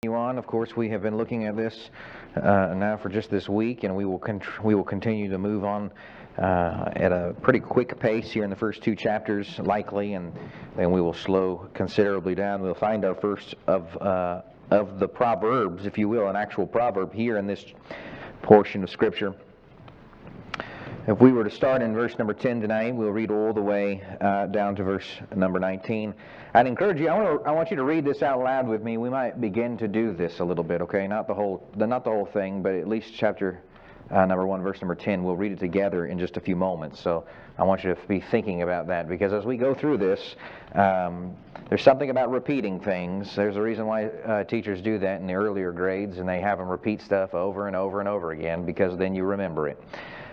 On. Of course, we have been looking at this now for just this week, and we will continue to move on at a pretty quick pace here in the first two chapters, likely, and then we will slow considerably down. We'll find our first of the Proverbs, if you will, an actual proverb here in this portion of Scripture. If we were to start in verse number 10 tonight, we'll read all the way down to verse number 19. I'd encourage you, I want you to read this out loud with me. We might begin to do this a little bit, okay? Not the whole thing, but at least chapter number 1, verse number 10. We'll read it together in just a few moments. So I want you to be thinking about that, because as we go through this, there's something about repeating things. There's a reason why teachers do that in the earlier grades, and they have them repeat stuff over and over and over again, because then you remember it.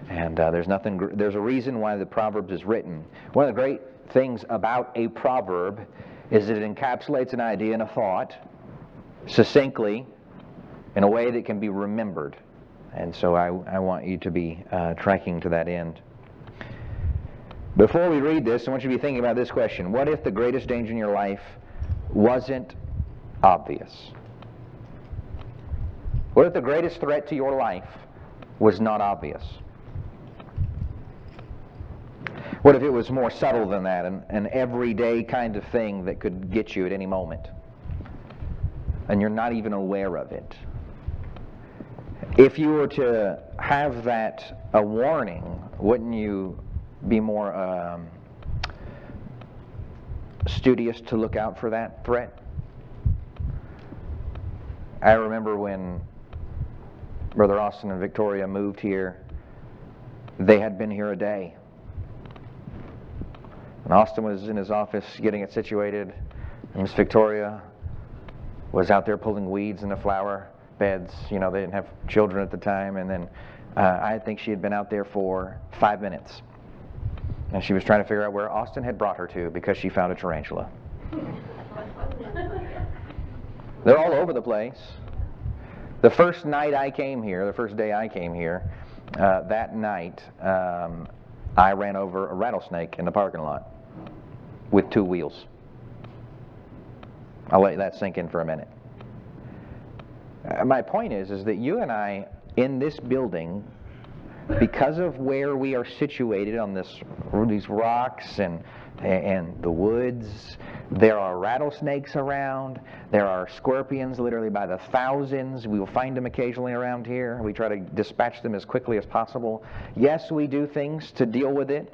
And there's a reason why the Proverbs is written. One of the great things about a proverb is that it encapsulates an idea and a thought succinctly in a way that can be remembered. And so I want you to be tracking to that end. Before we read this, I want you to be thinking about this question. What if the greatest danger in your life wasn't obvious? What if the greatest threat to your life was not obvious? What if it was more subtle than that, an everyday kind of thing that could get you at any moment, and you're not even aware of it? If you were to have that a warning, wouldn't you be more studious to look out for that threat? I remember when Brother Austin and Victoria moved here, they had been here a day. And Austin was in his office getting it situated, and Miss Victoria was out there pulling weeds in the flower beds. You know, they didn't have children at the time, and then I think she had been out there for 5 minutes. And she was trying to figure out where Austin had brought her to, because she found a tarantula. They're all over the place. The first day I came here, that night, I ran over a rattlesnake in the parking lot with 2 wheels. I'll let that sink in for a minute. My point is that you and I, in this building, because of where we are situated on these rocks and the woods, there are rattlesnakes around. There are scorpions literally by the thousands. We will find them occasionally around here. We try to dispatch them as quickly as possible. Yes, we do things to deal with it,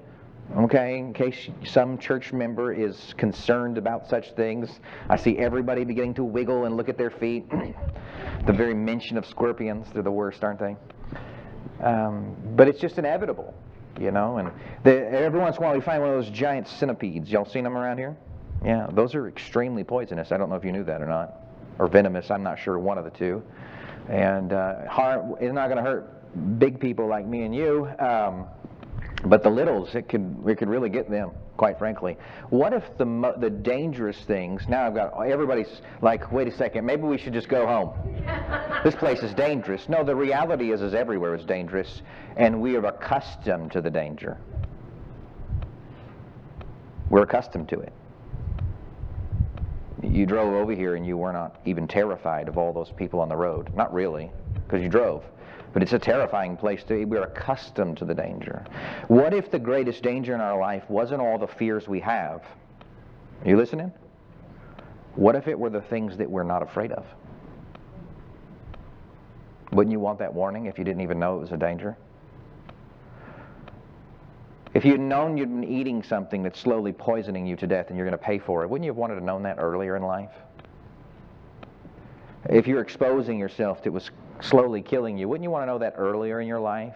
okay, in case some church member is concerned about such things. I see everybody beginning to wiggle and look at their feet. The very mention of scorpions, they're the worst, aren't they? But it's just inevitable, you know. And every once in a while we find one of those giant centipedes. Y'all seen them around here? Yeah, those are extremely poisonous. I don't know if you knew that or not. Or venomous, I'm not sure, one of the two. And it's not going to hurt big people like me and you, but the littles, it could really get them, quite frankly. What if the dangerous things, now everybody's like, wait a second, maybe we should just go home. This place is dangerous. No, the reality is everywhere is dangerous, and we are accustomed to the danger. We're accustomed to it. You drove over here and you were not even terrified of all those people on the road. Not really, because you drove. But it's a terrifying place to be. We're accustomed to the danger. What if the greatest danger in our life wasn't all the fears we have? Are you listening? What if it were the things that we're not afraid of? Wouldn't you want that warning if you didn't even know it was a danger? If you'd known you'd been eating something that's slowly poisoning you to death and you're going to pay for it, wouldn't you have wanted to know that earlier in life? If you're exposing yourself that was slowly killing you, wouldn't you want to know that earlier in your life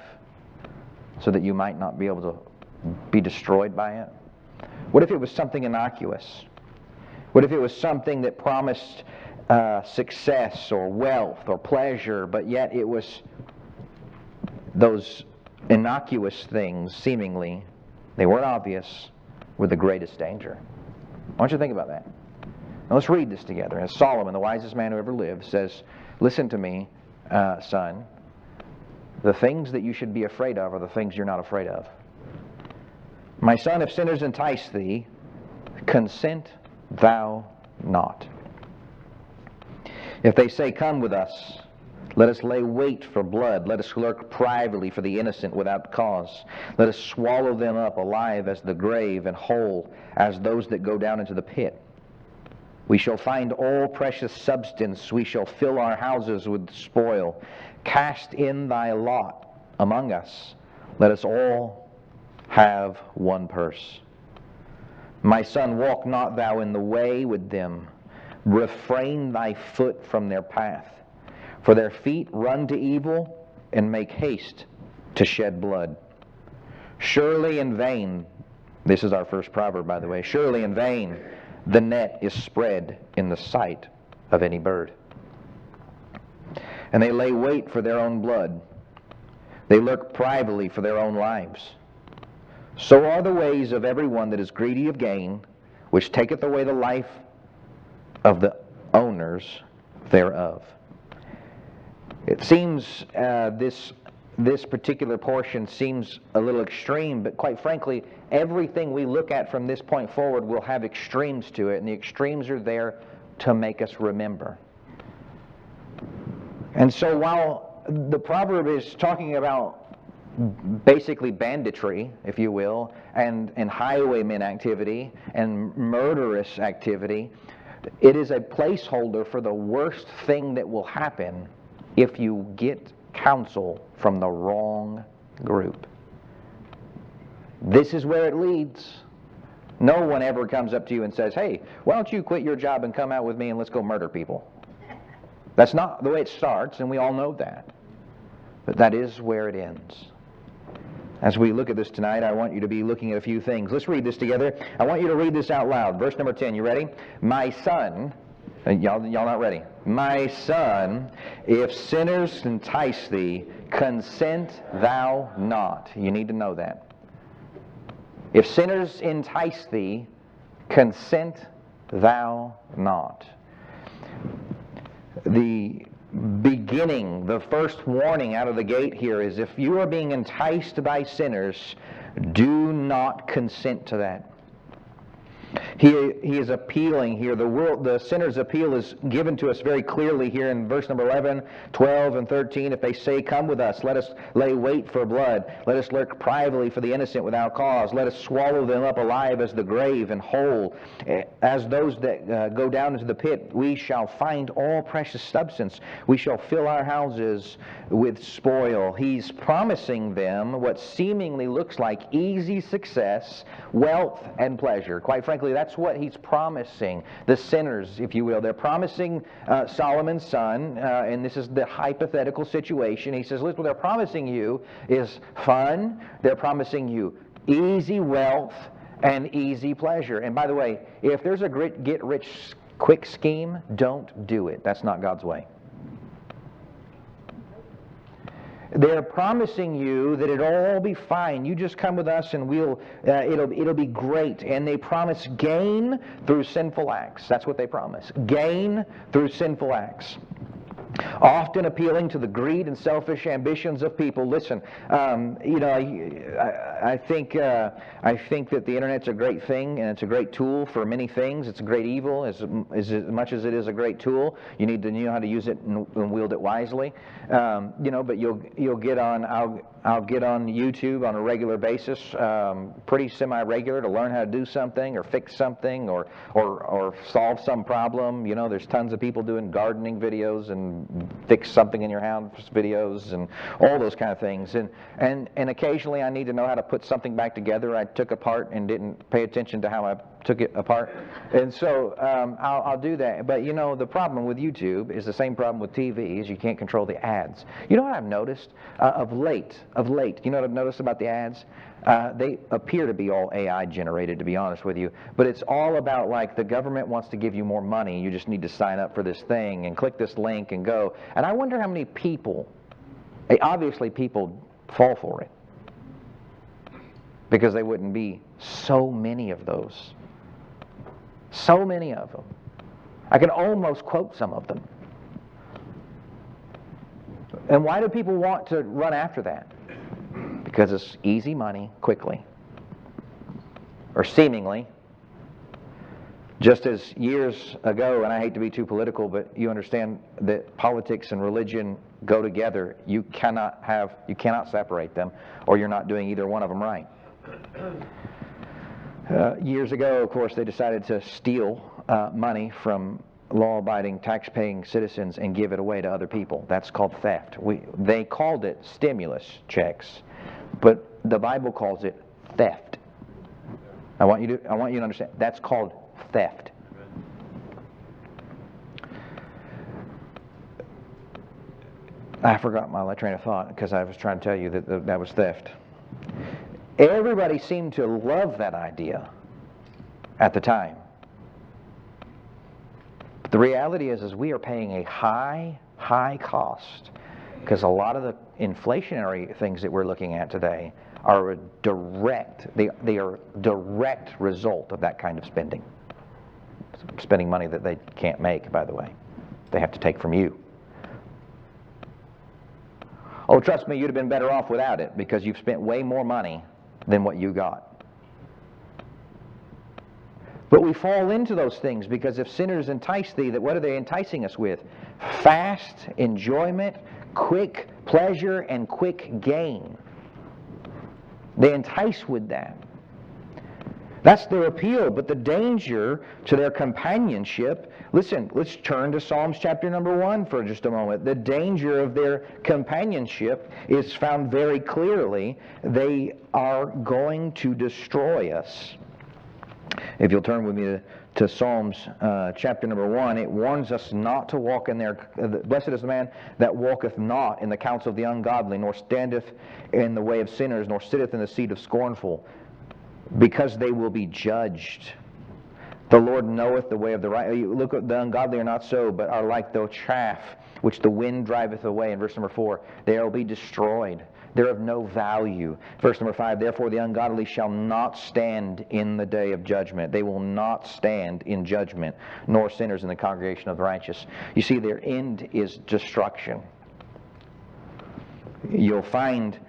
so that you might not be able to be destroyed by it? What if it was something innocuous? What if it was something that promised success or wealth or pleasure, but yet it was those innocuous things, seemingly, they weren't obvious, were the greatest danger? I want you to think about that. Now let's read this together. As Solomon, the wisest man who ever lived, says, listen to me, son, the things that you should be afraid of are the things you're not afraid of. My son, if sinners entice thee, consent thou not. If they say, "Come with us," let us lay wait for blood. Let us lurk privately for the innocent without cause. Let us swallow them up alive as the grave, and whole as those that go down into the pit. We shall find all precious substance. We shall fill our houses with spoil. Cast in thy lot among us. Let us all have one purse. My son, walk not thou in the way with them. Refrain thy foot from their path. For their feet run to evil and make haste to shed blood. Surely in vain, this is our first proverb, by the way, surely in vain the net is spread in the sight of any bird. And they lay wait for their own blood. They lurk privately for their own lives. So are the ways of every one that is greedy of gain, which taketh away the life of the owners thereof. It seems this particular portion seems a little extreme, but quite frankly, everything we look at from this point forward will have extremes to it, and the extremes are there to make us remember. And so while the proverb is talking about basically banditry, if you will, and highwaymen activity and murderous activity, it is a placeholder for the worst thing that will happen if you get counsel from the wrong group. This is where it leads. No one ever comes up to you and says, "Hey, why don't you quit your job and come out with me and let's go murder people?" That's not the way it starts, and we all know that. But that is where it ends. As we look at this tonight, I want you to be looking at a few things. Let's read this together. I want you to read this out loud. Verse number 10, you ready? My son, y'all not ready? My son, if sinners entice thee, consent thou not. You need to know that. If sinners entice thee, consent thou not. The beginning, the first warning out of the gate here is, if you are being enticed by sinners, do not consent to that. He is appealing here. The sinner's appeal is given to us very clearly here in verse number 11, 12, and 13. If they say, "Come with us, let us lay wait for blood. Let us lurk privately for the innocent without cause. Let us swallow them up alive as the grave, and whole as those that go down into the pit. We shall find all precious substance. We shall fill our houses with spoil." He's promising them what seemingly looks like easy success, wealth, and pleasure. Quite frankly, that's what he's promising the sinners, if you will. They're promising Solomon's son, and this is the hypothetical situation. He says, "Listen, what they're promising you is fun. They're promising you easy wealth and easy pleasure." And by the way, if there's a get-rich-quick scheme, don't do it. That's not God's way. They're promising you that it'll all be fine. You just come with us and it'll be great. And they promise gain through sinful acts. That's what they promise. Gain through sinful acts. Often appealing to the greed and selfish ambitions of people. Listen, I think that the internet's a great thing, and it's a great tool for many things. It's a great evil as much as it is a great tool. You need to know how to use it and wield it wisely. But you'll get on. I'll get on YouTube on a regular basis, pretty semi-regular, to learn how to do something or fix something or solve some problem. There's tons of people doing gardening videos and fix something in your house videos and all those kind of things. And occasionally I need to know how to put something back together I took apart and didn't pay attention to how I took it apart. And so I'll do that. But the problem with YouTube is the same problem with TV, is you can't control the ads. You know what I've noticed of late? You know what I've noticed about the ads? They appear to be all AI generated, to be honest with you. But it's all about, like, the government wants to give you more money. You just need to sign up for this thing and click this link and go. And I wonder how many people, obviously people fall for it, because they wouldn't be so many of those. So many of them. I can almost quote some of them. And why do people want to run after that? Because it's easy money quickly. Or seemingly. Just as years ago, and I hate to be too political, but you understand that politics and religion go together. You cannot separate them, or you're not doing either one of them right. Years ago, of course, they decided to steal money from law-abiding, tax-paying citizens and give it away to other people. That's called theft. They called it stimulus checks, but the Bible calls it theft. I want you to understand. That's called theft. I forgot my train of thought because I was trying to tell you that was theft. Everybody seemed to love that idea at the time. But the reality is we are paying a high cost, because a lot of the inflationary things that we're looking at today are a direct result of that kind of spending. Spending money that they can't make, by the way. They have to take from you. Oh, trust me, you'd have been better off without it, because you've spent way more money than what you got. But we fall into those things because if sinners entice thee, what are they enticing us with? Fast enjoyment, quick pleasure, and quick gain. They entice with that. That's their appeal, but the danger to their companionship, listen, let's turn to Psalms chapter number 1 for just a moment. The danger of their companionship is found very clearly. They are going to destroy us. If you'll turn with me to Psalms chapter number 1, it warns us not to walk in there. Blessed is the man that walketh not in the counsel of the ungodly, nor standeth in the way of sinners, nor sitteth in the seat of scornful, because they will be judged. The Lord knoweth the way of the right. Look, the ungodly are not so, but are like the chaff which the wind driveth away. In verse number 4, they will be destroyed. They're of no value. Verse number 5, therefore the ungodly shall not stand in the day of judgment. They will not stand in judgment, nor sinners in the congregation of the righteous. You see, their end is destruction. You'll find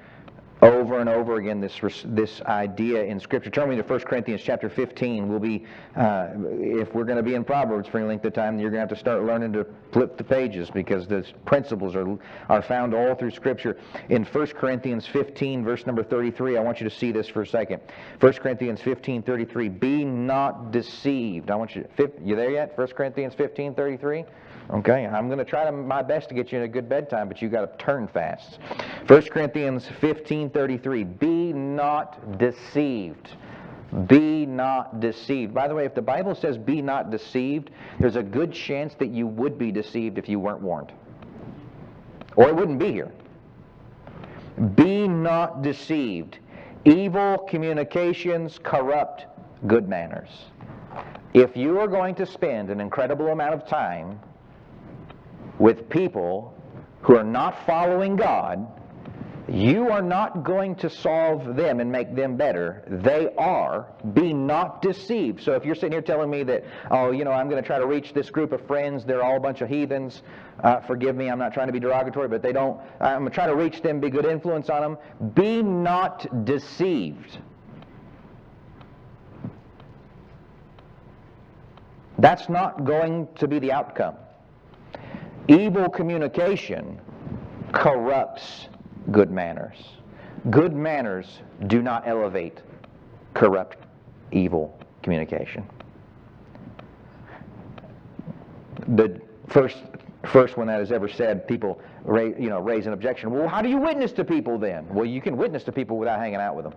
over and over again this idea in Scripture. Turn me to 1 Corinthians chapter 15. We'll be, if we're going to be in Proverbs for any length of time, you're going to have to start learning to flip the pages, because the principles are found all through Scripture. In 1 Corinthians 15, verse number 33, I want you to see this for a second. 1 Corinthians 15:33, be not deceived. You there yet? 1 Corinthians 15:33? Okay, I'm going to try my best to get you in a good bedtime, but you got to turn fast. 1 Corinthians 15:33, be not deceived. Be not deceived. By the way, if the Bible says be not deceived, there's a good chance that you would be deceived if you weren't warned. Or it wouldn't be here. Be not deceived. Evil communications corrupt good manners. If you are going to spend an incredible amount of time with people who are not following God, you are not going to solve them and make them better. They are. Be not deceived. So if you're sitting here telling me that, I'm going to try to reach this group of friends, they're all a bunch of heathens, forgive me, I'm not trying to be derogatory, but I'm going to try to reach them, be good influence on them. Be not deceived. That's not going to be the outcome. Evil communication corrupts good manners. Good manners do not elevate corrupt, evil communication. The first one that has ever said, people raise an objection. Well, how do you witness to people then? Well, you can witness to people without hanging out with them.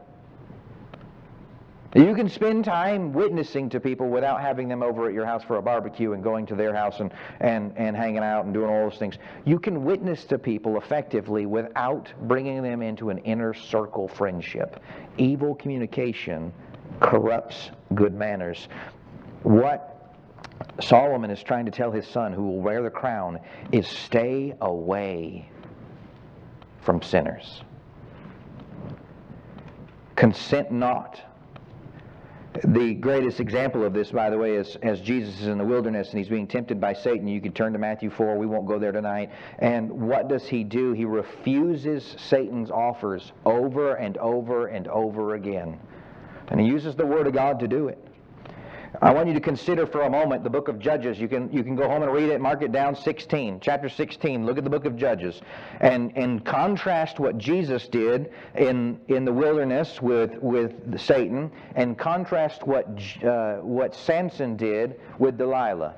You can spend time witnessing to people without having them over at your house for a barbecue and going to their house and hanging out and doing all those things. You can witness to people effectively without bringing them into an inner circle friendship. Evil communication corrupts good manners. What Solomon is trying to tell his son, who will wear the crown, is stay away from sinners. Consent not. The greatest example of this, by the way, is as Jesus is in the wilderness and he's being tempted by Satan. You could turn to Matthew 4. We won't go there tonight. And what does he do? He refuses Satan's offers over and over and over again. And he uses the Word of God to do it. I want you to consider for a moment the book of Judges. You can go home and read it, mark it down, chapter 16. Look at the book of Judges. And contrast what Jesus did in the wilderness with Satan, and contrast what Samson did with Delilah.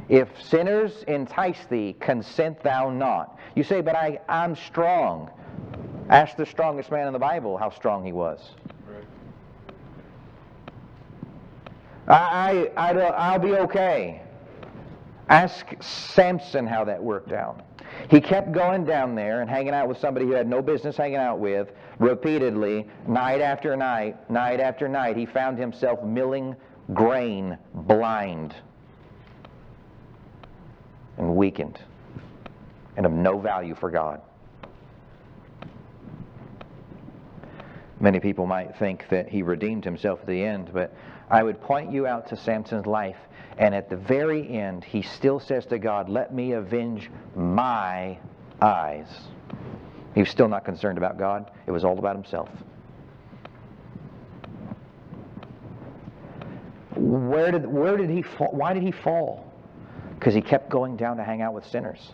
If sinners entice thee, consent thou not. You say, but I'm strong. Ask the strongest man in the Bible how strong he was. I'll be okay. Ask Samson how that worked out. He kept going down there and hanging out with somebody who had no business hanging out with, repeatedly, night after night, night after night. He found himself milling grain, blind, and weakened, and of no value for God. Many people might think that he redeemed himself at the end, but I would point you out to Samson's life, and at the very end, he still says to God, let me avenge my eyes. He was still not concerned about God. It was all about himself. Where did he fall? Why did he fall? Because he kept going down to hang out with sinners.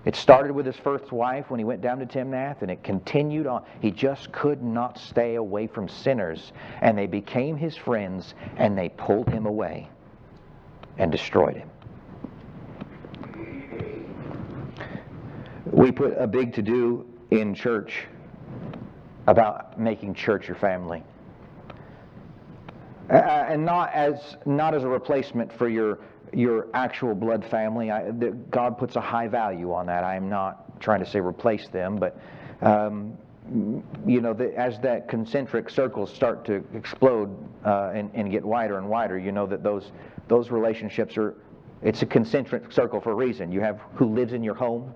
It started with his first wife when he went down to Timnath, and it continued on. He just could not stay away from sinners, and they became his friends, and they pulled him away and destroyed him. We put a big to-do in church about making church your family. And not as a replacement for your actual blood family. God puts a high value on that. I am not trying to say replace them, but as that concentric circles start to explode and get wider and wider, you know that those relationships it's a concentric circle for a reason. You have who lives in your home,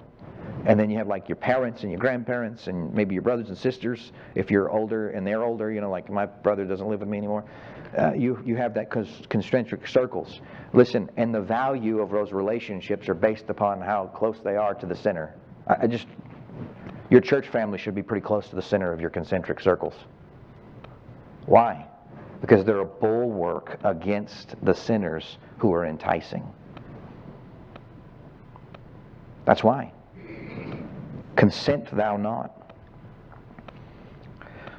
and then you have like your parents and your grandparents and maybe your brothers and sisters if you're older and they're older. Like my brother doesn't live with me anymore. You have that concentric circles. Listen, and the value of those relationships are based upon how close they are to the center. Your church family should be pretty close to the center of your concentric circles. Why? Because they're a bulwark against the sinners who are enticing. That's why. Consent thou not.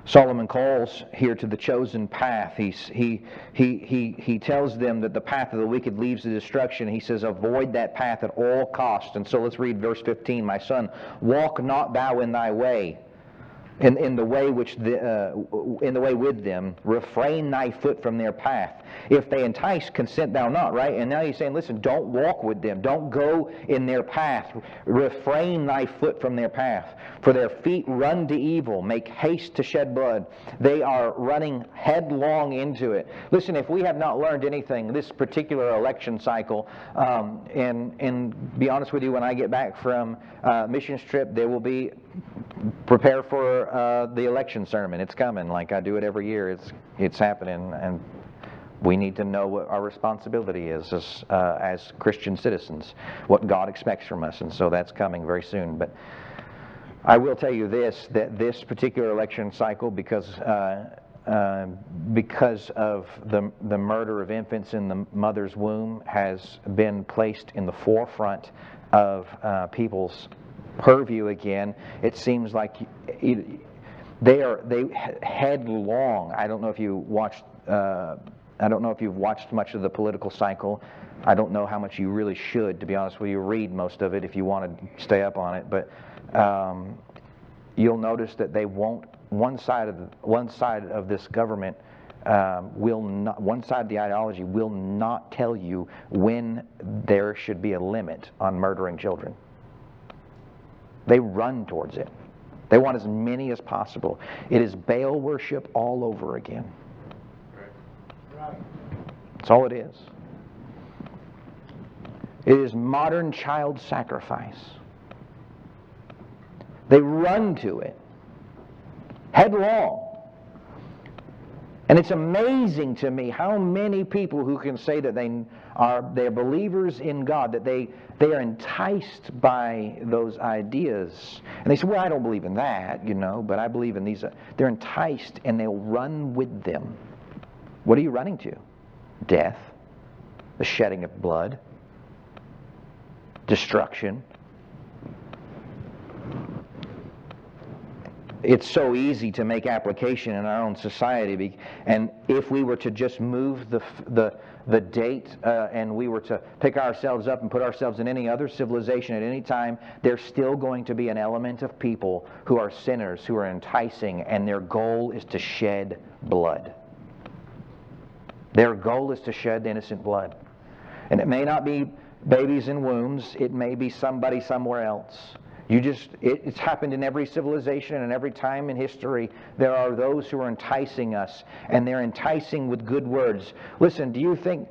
Solomon calls here to the chosen path. He tells them that the path of the wicked leads to destruction. He says, avoid that path at all costs. And so let's read verse 15. My son, walk not thou in thy way, in the way with them. Refrain thy foot from their path. If they entice, consent thou not, right? And now he's saying, listen, don't walk with them. Don't go in their path. Refrain thy foot from their path. For their feet run to evil, make haste to shed blood. They are running headlong into it. Listen, if we have not learned anything this particular election cycle, and be honest with you, when I get back from missions trip, there will be prepare for the election sermon. It's coming, like I do it every year. It's happening, and we need to know what our responsibility is as Christian citizens, what God expects from us, and so that's coming very soon. But I will tell you that this particular election cycle, because of the murder of infants in the mother's womb, has been placed in the forefront of people's purview again. It seems like they headlong. I don't know if you watched. I don't know if you've watched much of the political cycle. I don't know how much you really should, to be honest with you. Read most of it if you want to stay up on it. But you'll notice that they won't. One side of this government will not. One side of the ideology will not tell you when there should be a limit on murdering children. They run towards it. They want as many as possible. It is Baal worship all over again. Right. That's all it is. It is modern child sacrifice. They run to it headlong. And it's amazing to me how many people who can say that they're believers in God, that they are enticed by those ideas. And they say, well, I don't believe in that, but I believe in these. They're enticed and they'll run with them. What are you running to? Death, the shedding of blood, destruction. It's so easy to make application in our own society, and if we were to just move the date and we were to pick ourselves up and put ourselves in any other civilization at any time, there's still going to be an element of people who are sinners, who are enticing, and their goal is to shed blood. Their goal is to shed innocent blood. And it may not be babies in wombs, it may be somebody somewhere else. It's happened in every civilization and every time in history. There are those who are enticing us, and they're enticing with good words. Listen, do you think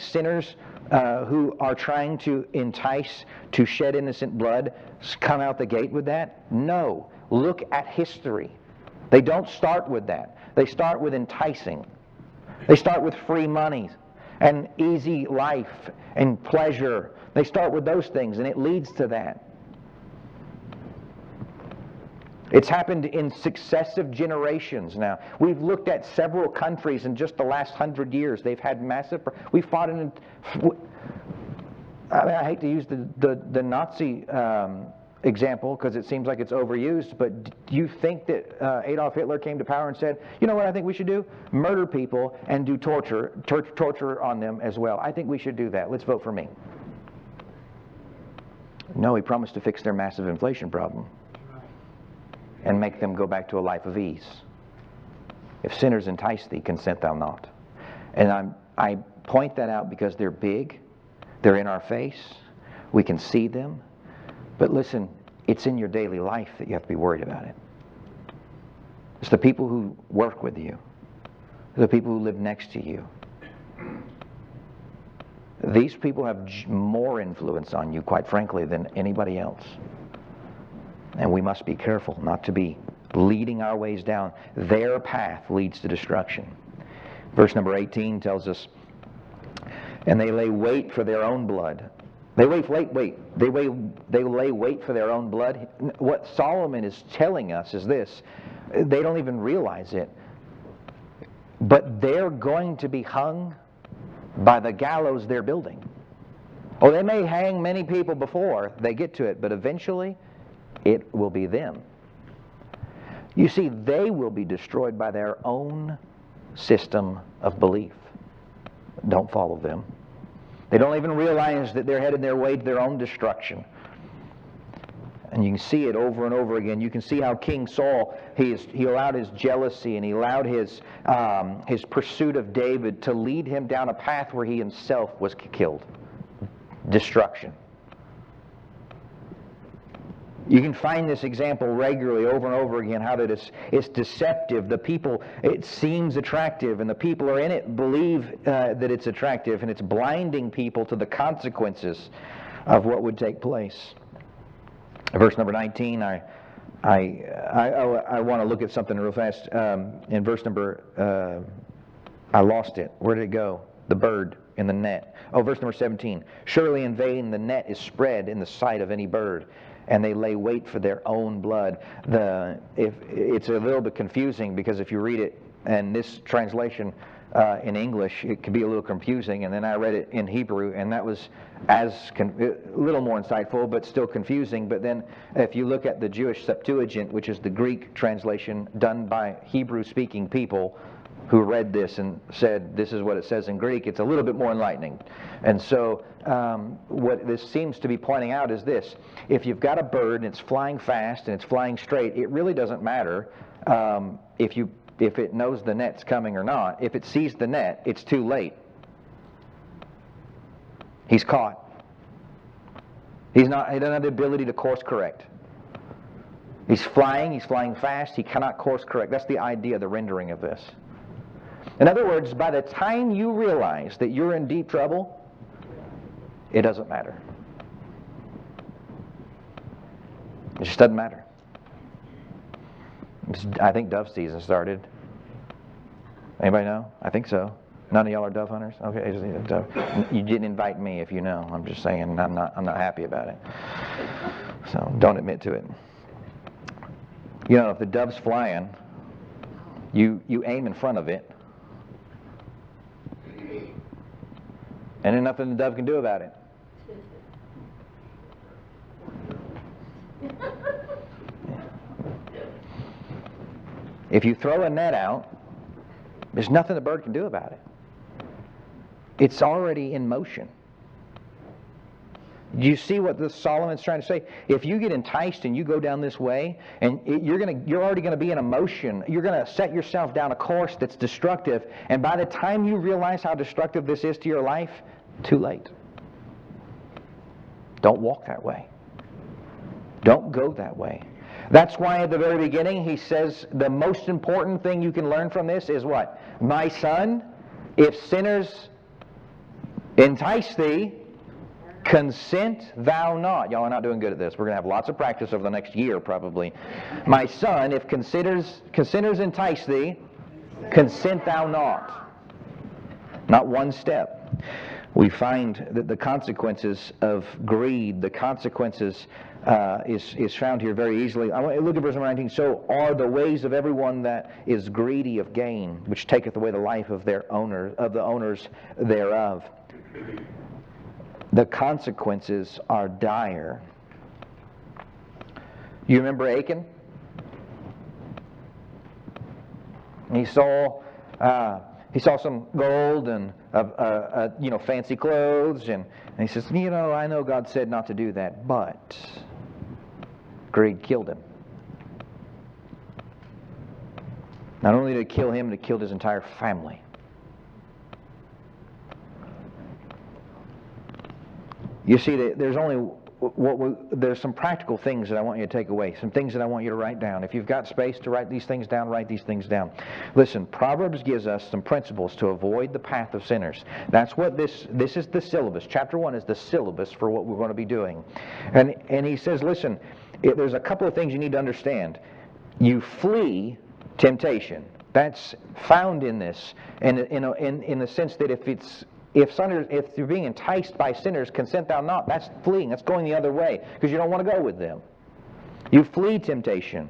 sinners who are trying to entice to shed innocent blood come out the gate with that? No. Look at history. They don't start with that. They start with enticing. They start with free money and easy life and pleasure. They start with those things, and it leads to that. It's happened in successive generations now. We've looked at several countries in just the last 100 years. They've had massive... We fought in... I hate to use the Nazi example because it seems like it's overused, but do you think that Adolf Hitler came to power and said, you know what I think we should do? Murder people and do torture on them as well. I think we should do that. Let's vote for me. No, he promised to fix their massive inflation problem and make them go back to a life of ease. If sinners entice thee, consent thou not. And I point that out because they're big, they're in our face, we can see them, but listen, it's in your daily life that you have to be worried about it. It's the people who work with you, the people who live next to you. These people have more influence on you, quite frankly, than anybody else. And we must be careful not to be leading our ways down. Their path leads to destruction. Verse number 18 tells us, and they lay wait for their own blood. They lay wait for their own blood. What Solomon is telling us is this. They don't even realize it. But they're going to be hung by the gallows they're building. Oh, they may hang many people before they get to it, but eventually it will be them. You see, they will be destroyed by their own system of belief. Don't follow them. They don't even realize that they're headed their way to their own destruction. And you can see it over and over again. You can see how King Saul, he allowed his jealousy and he allowed his pursuit of David to lead him down a path where he himself was killed. Destruction. You can find this example regularly over and over again, how that it's deceptive. The people, it seems attractive, and the people who are in it believe that it's attractive, and it's blinding people to the consequences of what would take place. Verse number 19, I want to look at something real fast. In verse number, I lost it. Where did it go? The bird in the net. Oh, verse number 17. Surely in vain the net is spread in the sight of any bird, and they lay wait for their own blood. It's a little bit confusing because if you read it, and this translation in English, it can be a little confusing, and then I read it in Hebrew, and that was a little more insightful, but still confusing. But then if you look at the Jewish Septuagint, which is the Greek translation done by Hebrew-speaking people who read this and said, this is what it says in Greek, it's a little bit more enlightening. And so what this seems to be pointing out is this. If you've got a bird and it's flying fast and it's flying straight, it really doesn't matter if it knows the net's coming or not. If it sees the net, it's too late. He's caught. He doesn't have the ability to course correct. He's flying fast, he cannot course correct. That's the idea, the rendering of this. In other words, by the time you realize that you're in deep trouble, it doesn't matter. It just doesn't matter. I think dove season started. Anybody know? I think so. None of y'all are dove hunters? Okay, you didn't invite me if you know. I'm just saying I'm not happy about it. So don't admit to it. You know, if the dove's flying, you aim in front of it, and there's nothing the dove can do about it. If you throw a net out, there's nothing the bird can do about it. It's already in motion. Do you see what this Solomon's trying to say? If you get enticed and you go down this way, and you're already going to be in a motion. You're going to set yourself down a course that's destructive, and by the time you realize how destructive this is to your life, too late. Don't walk that way. Don't go that way. That's why at the very beginning he says the most important thing you can learn from this is what? My son, if sinners entice thee, consent thou not. Y'all are not doing good at this. We're going to have lots of practice over the next year probably. My son, if sinners entice thee, consent thou not. Not one step. We find that the consequences of greed, the consequences is found here very easily. I want to look at verse number 19. So are the ways of everyone that is greedy of gain, which taketh away the life of the owners thereof. The consequences are dire. You remember Achan? He saw some gold and fancy clothes, and he says, I know God said not to do that, but greed killed him. Not only did it kill him, it killed his entire family. You see, there's some practical things that I want you to take away, some things that I want you to write down. If you've got space to write these things down, write these things down. Listen, Proverbs gives us some principles to avoid the path of sinners. That's what this is the syllabus. Chapter 1 is the syllabus for what we're going to be doing. And he says, listen, there's a couple of things you need to understand. You flee temptation. That's found in this, and in the sense that if you're being enticed by sinners, consent thou not. That's fleeing. That's going the other way because you don't want to go with them. You flee temptation.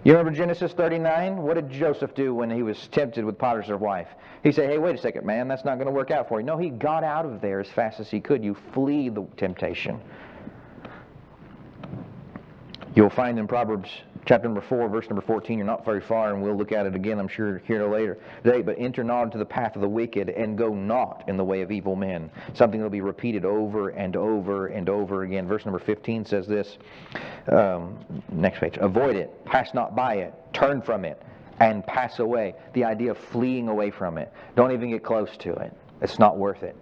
You remember Genesis 39? What did Joseph do when he was tempted with Potiphar's wife? He said, hey, wait a second, man, that's not going to work out for you. No, he got out of there as fast as he could. You flee the temptation. You'll find in Proverbs chapter number 4, verse number 14, you're not very far, and we'll look at it again, I'm sure, here later today. But enter not into the path of the wicked, and go not in the way of evil men. Something that will be repeated over and over and over again. Verse number 15 says this. Next page. Avoid it, pass not by it, turn from it, and pass away. The idea of fleeing away from it. Don't even get close to it. It's not worth it.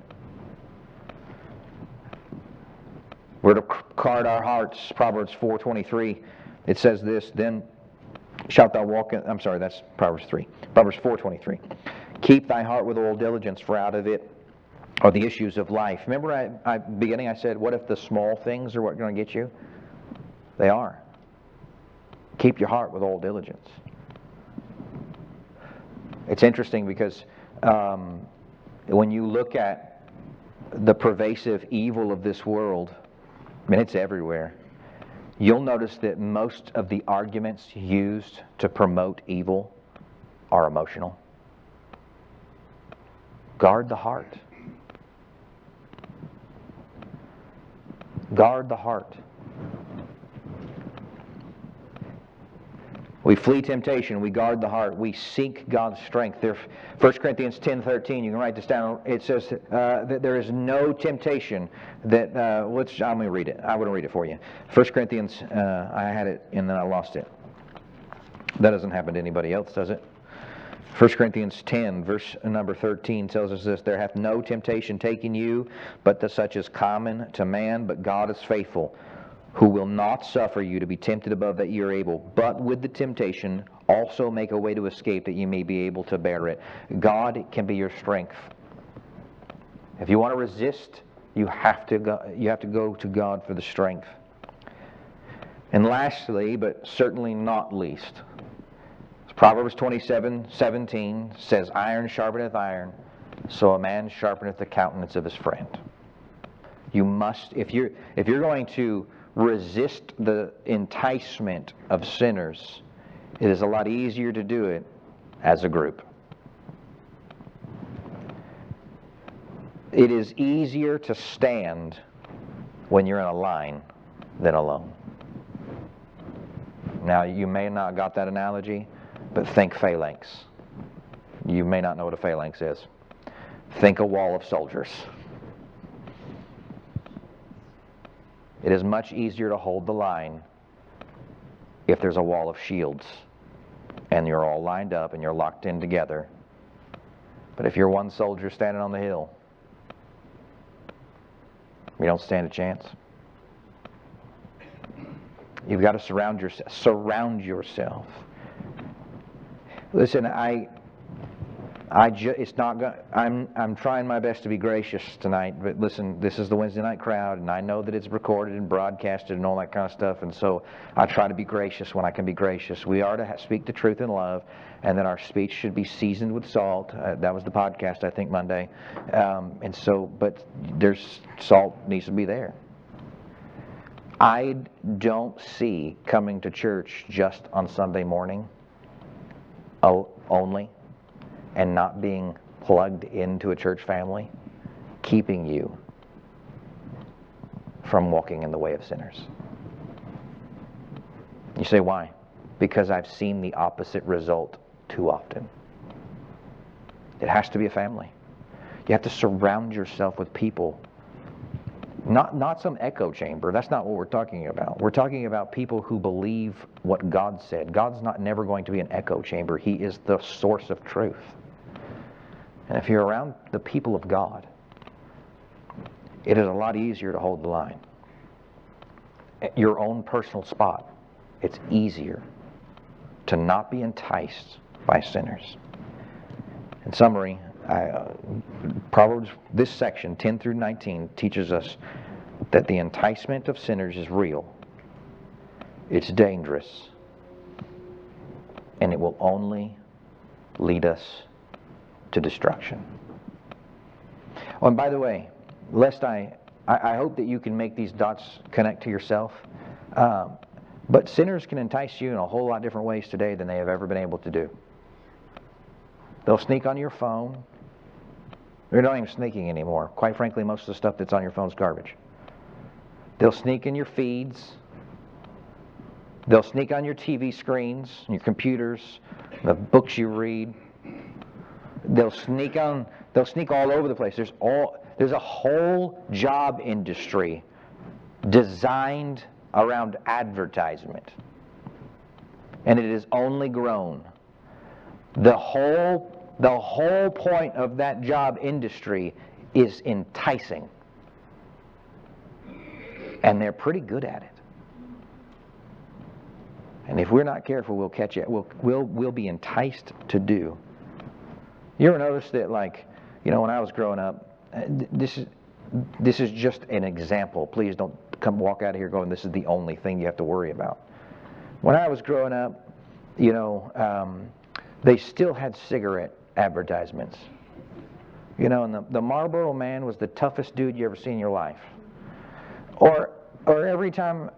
We're to guard our hearts. Proverbs 4:23. It says this, then shalt thou walk in... I'm sorry, that's Proverbs 3. Proverbs 4:23. Keep thy heart with all diligence, for out of it are the issues of life. Remember I said, what if the small things are what are going to get you? They are. Keep your heart with all diligence. It's interesting because when you look at the pervasive evil of this world, I mean, it's everywhere. You'll notice that most of the arguments used to promote evil are emotional. Guard the heart. Guard the heart. We flee temptation. We guard the heart. We seek God's strength. There, 1 Corinthians 10:13. You can write this down. It says that there is no temptation that. I'm going to read it. I want to read it for you. 1 Corinthians. I had it and then I lost it. That doesn't happen to anybody else, does it? 1 Corinthians 10, verse number 13 tells us this. There hath no temptation taken you, but to such as common to man. But God is faithful, who will not suffer you to be tempted above that ye are able, but with the temptation also make a way to escape, that ye may be able to bear it. God can be your strength. If you want to resist, you have to go to God for the strength. And lastly, but certainly not least, Proverbs 27:17 says, iron sharpeneth iron, So a man sharpeneth the countenance of his friend. You must, if you're going to resist the enticement of sinners, it is a lot easier to do it as a group. It is easier to stand when you're in a line than alone. Now, you may not have got that analogy, but think phalanx. You may not know what a phalanx is. Think a wall of soldiers. It is much easier to hold the line if there's a wall of shields and you're all lined up and you're locked in together. But if you're one soldier standing on the hill, you don't stand a chance. You've got to surround yourself. Listen, it's not going. I'm trying my best to be gracious tonight, but listen, this is the Wednesday night crowd, and I know that it's recorded and broadcasted and all that kind of stuff, and so I try to be gracious when I can be gracious. We are to speak the truth in love, and that our speech should be seasoned with salt. That was the podcast, I think, Monday, and so, but there's salt needs to be there. I don't see coming to church just on Sunday morning only, and not being plugged into a church family, keeping you from walking in the way of sinners. You say, why? Because I've seen the opposite result too often. It has to be a family. You have to surround yourself with people. Not some echo chamber. That's not what we're talking about. We're talking about people who believe what God said. God's never going to be an echo chamber. He is the source of truth. And if you're around the people of God, it is a lot easier to hold the line. At your own personal spot, it's easier to not be enticed by sinners. In summary, Proverbs, this section, 10 through 19, teaches us that the enticement of sinners is real. It's dangerous. And it will only lead us to destruction. Oh, and by the way, lest I hope that you can make these dots connect to yourself. But sinners can entice you in a whole lot different ways today than they have ever been able to do. They'll sneak on your phone. They're not even sneaking anymore. Quite frankly, most of the stuff that's on your phone is garbage. They'll sneak in your feeds. They'll sneak on your TV screens, your computers, the books you read. They'll sneak all over the place. There's a whole job industry designed around advertisement. And it has only grown. The whole point of that job industry is enticing. And they're pretty good at it. And if we're not careful, we'll catch it. We'll be enticed to do. You ever notice that, when I was growing up, this is just an example. Please don't come walk out of here going, this is the only thing you have to worry about. When I was growing up, they still had cigarette advertisements. And the Marlboro Man was the toughest dude you ever seen in your life. Or every time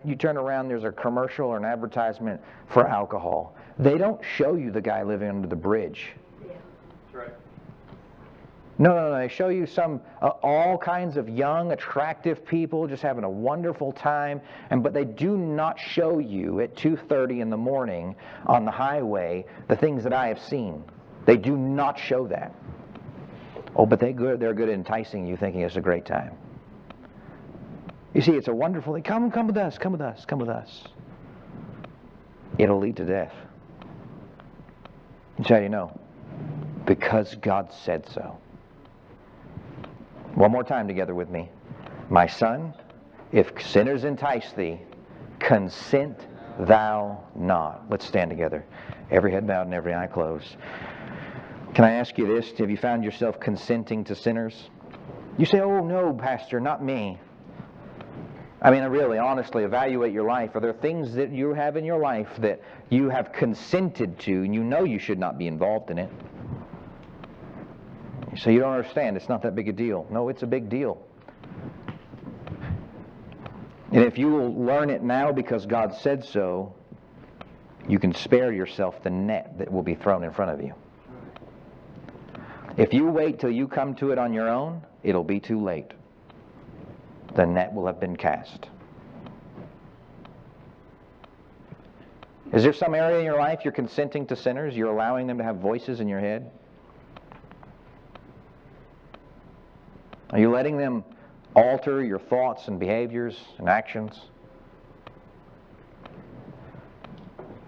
you turn around, there's a commercial or an advertisement for alcohol. They don't show you the guy living under the bridge. Yeah. That's right. No. They show you all kinds of young, attractive people just having a wonderful time, but they do not show you at 2:30 in the morning on the highway the things that I have seen. They do not show that. Oh, but they're good at enticing you, thinking it's a great time. You see, it's a wonderful thing. Come with us, come with us, come with us. It'll lead to death. That's how you know. Because God said so. One more time together with me. My son, if sinners entice thee, consent thou not. Let's stand together. Every head bowed and every eye closed. Can I ask you this? Have you found yourself consenting to sinners? You say, oh no, Pastor, not me. I mean, really, honestly, evaluate your life. Are there things that you have in your life that you have consented to and you know you should not be involved in it? So you don't understand. It's not that big a deal. No, it's a big deal. And if you will learn it now because God said so, you can spare yourself the net that will be thrown in front of you. If you wait till you come to it on your own, it'll be too late. The net will have been cast. Is there some area in your life you're consenting to sinners? You're allowing them to have voices in your head? Are you letting them alter your thoughts and behaviors and actions?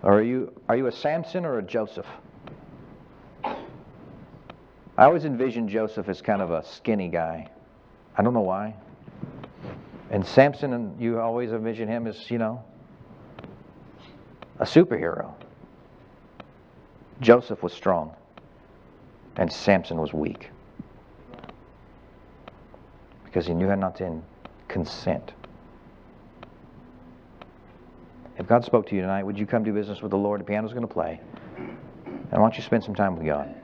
Or are you a Samson or a Joseph? I always envisioned Joseph as kind of a skinny guy. I don't know why. And Samson, and you always envision him as, a superhero. Joseph was strong, and Samson was weak. Because he knew how not to consent. If God spoke to you tonight, would you come do business with the Lord? The piano's going to play. And why don't you spend some time with God?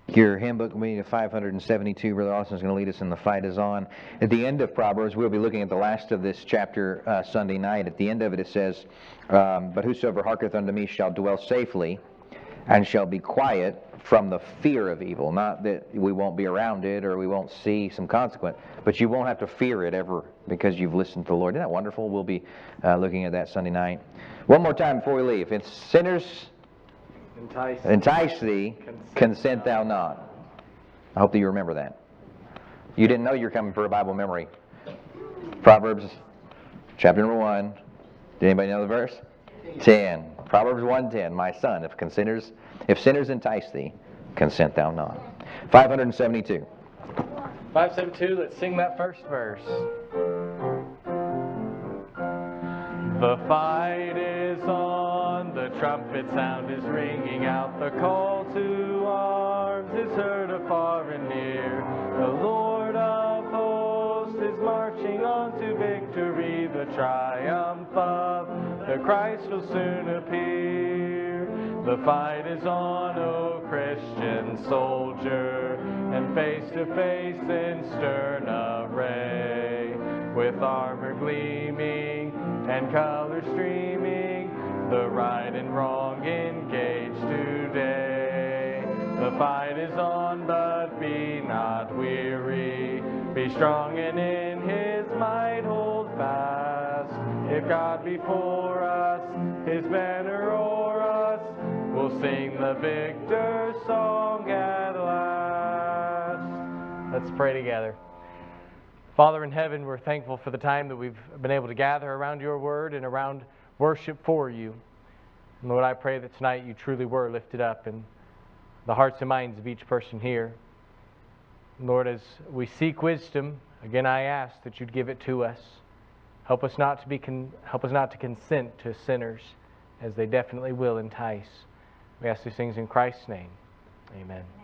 Your hymn book meeting of 572, Brother Austin is going to lead us in The Fight Is On. At the end of Proverbs, we'll be looking at the last of this chapter Sunday night. At the end of it, it says, But whosoever hearkeneth unto me shall dwell safely, and shall be quiet from the fear of evil. Not that we won't be around it or we won't see some consequence, but you won't have to fear it ever because you've listened to the Lord. Isn't that wonderful? We'll be looking at that Sunday night. One more time before we leave. If sinners entice thee, consent thou not. I hope that you remember that. You didn't know you were coming for a Bible memory. Proverbs chapter number 1. Did anybody know the verse? 10. Proverbs 1:10. My son, if sinners entice thee, consent thou not. 572. 572, let's sing that first verse. The fight is on, the trumpet sound is ringing out, the call to arms is heard afar and near. The Lord of hosts is marching on to victory, the triumph of the Christ will soon appear. The fight is on, O Christian soldier, and face to face in stern array. With armor gleaming and color streaming, the right and wrong engage today. The fight is on, but be not weary. Be strong and in His might hold fast. If God be for us, His banner o'er us, we'll sing the victor's song at last. Let's pray together. Father in heaven, we're thankful for the time that we've been able to gather around your word and around worship for you. And Lord, I pray that tonight you truly were lifted up in the hearts and minds of each person here. Lord, as we seek wisdom, again I ask that you'd give it to us. Help us not to consent to sinners, as they definitely will entice. We ask these things in Christ's name. Amen.